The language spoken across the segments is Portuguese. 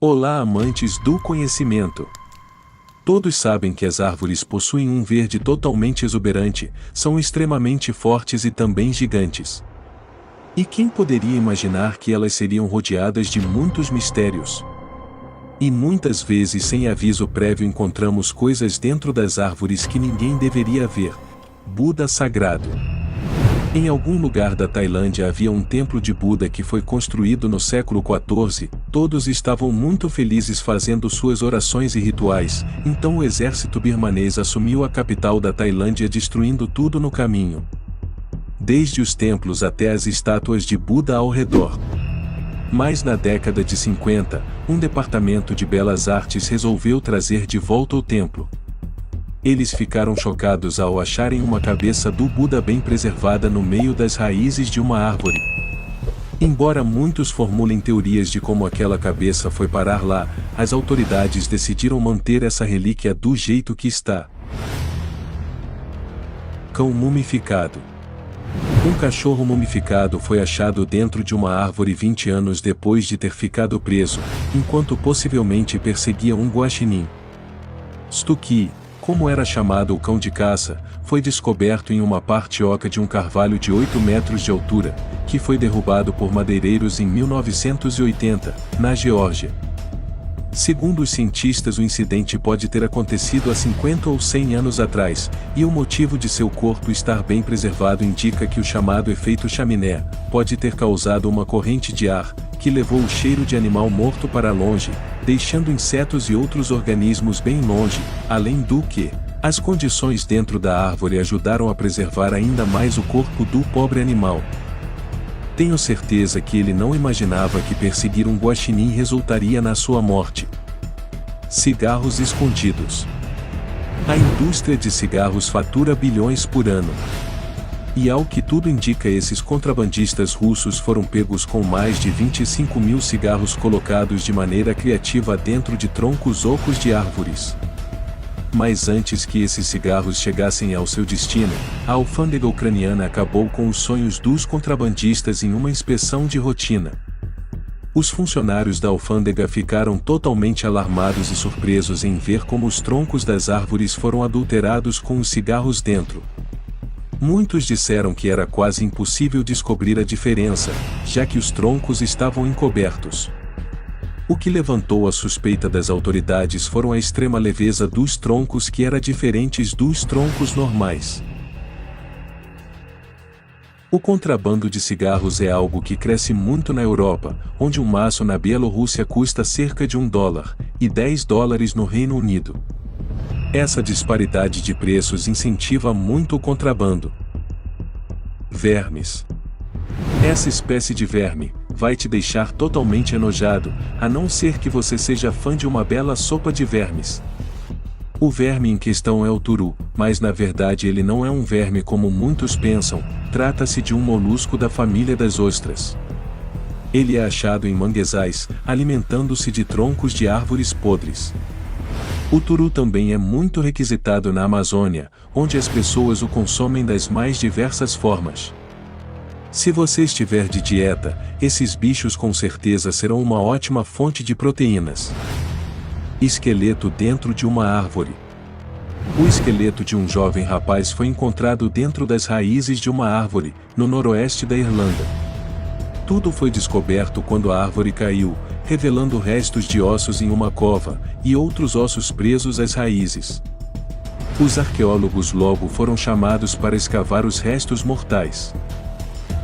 Olá, amantes do conhecimento! Todos sabem que as árvores possuem um verde totalmente exuberante, são extremamente fortes e também gigantes. E quem poderia imaginar que elas seriam rodeadas de muitos mistérios? E muitas vezes sem aviso prévio encontramos coisas dentro das árvores que ninguém deveria ver. Buda sagrado. Em algum lugar da Tailândia havia um templo de Buda que foi construído no século XIV, todos estavam muito felizes fazendo suas orações e rituais, então o exército birmanês assumiu a capital da Tailândia destruindo tudo no caminho. Desde os templos até as estátuas de Buda ao redor. Mas na década de 50, um departamento de belas artes resolveu trazer de volta o templo. Eles ficaram chocados ao acharem uma cabeça do Buda bem preservada no meio das raízes de uma árvore. Embora muitos formulem teorias de como aquela cabeça foi parar lá, as autoridades decidiram manter essa relíquia do jeito que está. Cão mumificado. Um cachorro mumificado foi achado dentro de uma árvore 20 anos depois de ter ficado preso, enquanto possivelmente perseguia um guaxinim. Stucky, como era chamado o cão de caça, foi descoberto em uma parte oca de um carvalho de 8 metros de altura, que foi derrubado por madeireiros em 1980, na Geórgia. Segundo os cientistas, o incidente pode ter acontecido há 50 ou 100 anos atrás, e o motivo de seu corpo estar bem preservado indica que o chamado efeito chaminé pode ter causado uma corrente de ar, que levou o cheiro de animal morto para longe, deixando insetos e outros organismos bem longe, além do que, as condições dentro da árvore ajudaram a preservar ainda mais o corpo do pobre animal. Tenho certeza que ele não imaginava que perseguir um guaxinim resultaria na sua morte. Cigarros escondidos. A indústria de cigarros fatura bilhões por ano. E ao que tudo indica, esses contrabandistas russos foram pegos com mais de 25 mil cigarros colocados de maneira criativa dentro de troncos ocos de árvores. Mas antes que esses cigarros chegassem ao seu destino, a alfândega ucraniana acabou com os sonhos dos contrabandistas em uma inspeção de rotina. Os funcionários da alfândega ficaram totalmente alarmados e surpresos em ver como os troncos das árvores foram adulterados com os cigarros dentro. Muitos disseram que era quase impossível descobrir a diferença, já que os troncos estavam encobertos. O que levantou a suspeita das autoridades foram a extrema leveza dos troncos, que era diferente dos troncos normais. O contrabando de cigarros é algo que cresce muito na Europa, onde um maço na Bielorrússia custa cerca de $1 e $10 no Reino Unido. Essa disparidade de preços incentiva muito o contrabando. Vermes. Essa espécie de verme vai te deixar totalmente enojado, a não ser que você seja fã de uma bela sopa de vermes. O verme em questão é o turu, mas na verdade ele não é um verme como muitos pensam, trata-se de um molusco da família das ostras. Ele é achado em manguezais, alimentando-se de troncos de árvores podres. O turu também é muito requisitado na Amazônia, onde as pessoas o consomem das mais diversas formas. Se você estiver de dieta, esses bichos com certeza serão uma ótima fonte de proteínas. Esqueleto dentro de uma árvore. O esqueleto de um jovem rapaz foi encontrado dentro das raízes de uma árvore, no noroeste da Irlanda. Tudo foi descoberto quando a árvore caiu, revelando restos de ossos em uma cova, e outros ossos presos às raízes. Os arqueólogos logo foram chamados para escavar os restos mortais.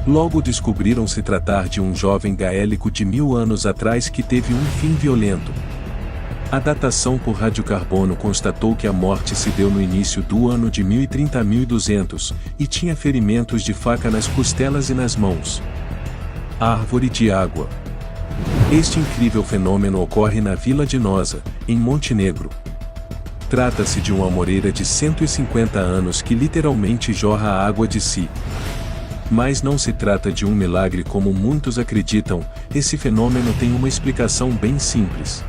Logo descobriram se tratar de um jovem gaélico de 1000 anos atrás que teve um fim violento. A datação por radiocarbono constatou que a morte se deu no início do ano de 1030 a 1200, e tinha ferimentos de faca nas costelas e nas mãos. Árvore de água. Este incrível fenômeno ocorre na Vila de Nosa, em Montenegro. Trata-se de uma amoreira de 150 anos que literalmente jorra a água de si. Mas não se trata de um milagre como muitos acreditam, esse fenômeno tem uma explicação bem simples.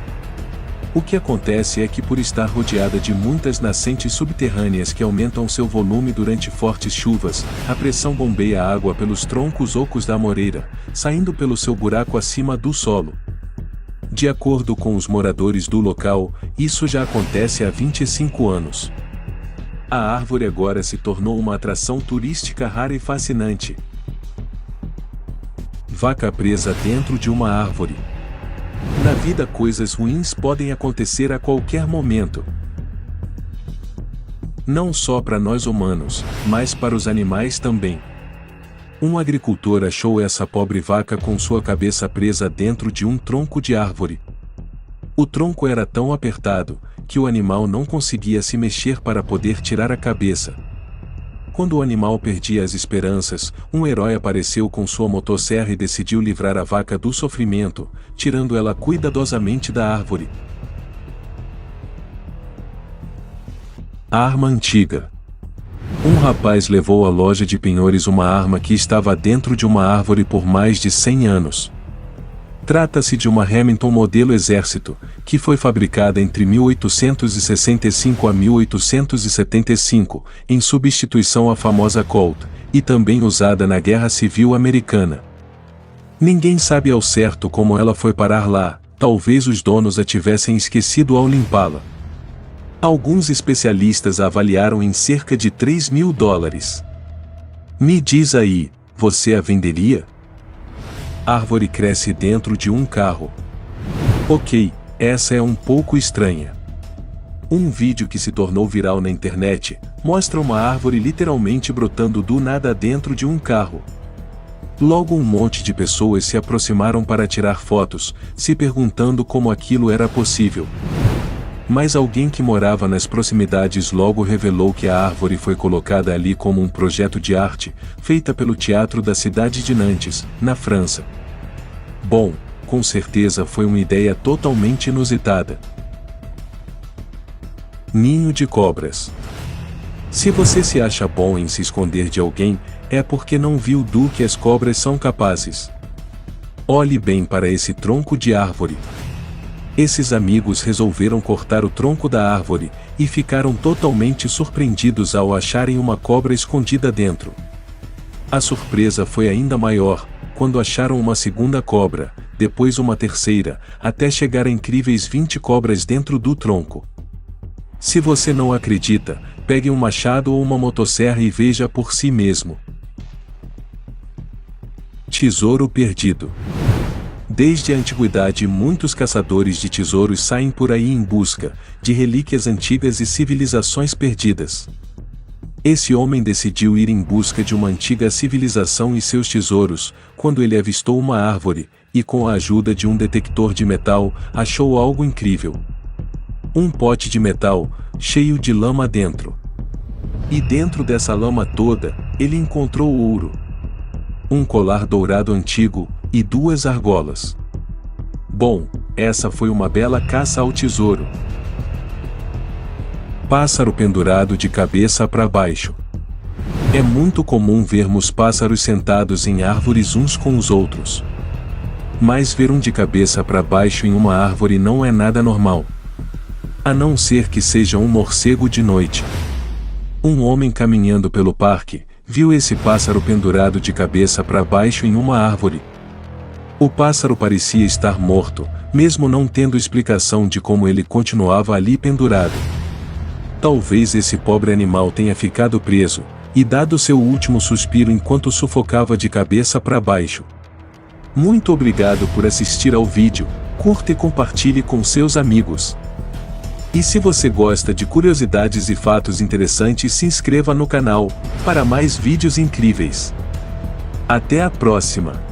O que acontece é que, por estar rodeada de muitas nascentes subterrâneas que aumentam seu volume durante fortes chuvas, a pressão bombeia a água pelos troncos ocos da amoreira, saindo pelo seu buraco acima do solo. De acordo com os moradores do local, isso já acontece há 25 anos. A árvore agora se tornou uma atração turística rara e fascinante. Vaca presa dentro de uma árvore. Na vida, coisas ruins podem acontecer a qualquer momento. Não só para nós humanos, mas para os animais também. Um agricultor achou essa pobre vaca com sua cabeça presa dentro de um tronco de árvore. O tronco era tão apertado que o animal não conseguia se mexer para poder tirar a cabeça. Quando o animal perdia as esperanças, um herói apareceu com sua motosserra e decidiu livrar a vaca do sofrimento, tirando ela cuidadosamente da árvore. Arma antiga. Um rapaz levou à loja de penhores uma arma que estava dentro de uma árvore por mais de 100 anos. Trata-se de uma Remington modelo Exército, que foi fabricada entre 1865 a 1875, em substituição à famosa Colt, e também usada na Guerra Civil Americana. Ninguém sabe ao certo como ela foi parar lá, talvez os donos a tivessem esquecido ao limpá-la. Alguns especialistas a avaliaram em cerca de $3.000. Me diz aí, você a venderia? Árvore cresce dentro de um carro. Ok, essa é um pouco estranha. Um vídeo que se tornou viral na internet mostra uma árvore literalmente brotando do nada dentro de um carro. Logo um monte de pessoas se aproximaram para tirar fotos, se perguntando como aquilo era possível. Mas alguém que morava nas proximidades logo revelou que a árvore foi colocada ali como um projeto de arte, feita pelo Teatro da cidade de Nantes, na França. Bom, com certeza foi uma ideia totalmente inusitada. Ninho de cobras. Se você se acha bom em se esconder de alguém, é porque não viu do que as cobras são capazes. Olhe bem para esse tronco de árvore. Esses amigos resolveram cortar o tronco da árvore, e ficaram totalmente surpreendidos ao acharem uma cobra escondida dentro. A surpresa foi ainda maior, quando acharam uma segunda cobra, depois uma terceira, até chegar a incríveis 20 cobras dentro do tronco. Se você não acredita, pegue um machado ou uma motosserra e veja por si mesmo. Tesouro perdido. Desde a antiguidade, muitos caçadores de tesouros saem por aí em busca de relíquias antigas e civilizações perdidas. Esse homem decidiu ir em busca de uma antiga civilização e seus tesouros, quando ele avistou uma árvore, e com a ajuda de um detector de metal, achou algo incrível. Um pote de metal, cheio de lama dentro. E dentro dessa lama toda, ele encontrou ouro. Um colar dourado antigo, e 2 argolas. Bom, essa foi uma bela caça ao tesouro. Pássaro pendurado de cabeça para baixo. É muito comum vermos pássaros sentados em árvores uns com os outros. Mas ver um de cabeça para baixo em uma árvore não é nada normal. A não ser que seja um morcego de noite. Um homem caminhando pelo parque viu esse pássaro pendurado de cabeça para baixo em uma árvore. O pássaro parecia estar morto, mesmo não tendo explicação de como ele continuava ali pendurado. Talvez esse pobre animal tenha ficado preso, e dado seu último suspiro enquanto sufocava de cabeça para baixo. Muito obrigado por assistir ao vídeo, curta e compartilhe com seus amigos. E se você gosta de curiosidades e fatos interessantes, se inscreva no canal, para mais vídeos incríveis. Até a próxima!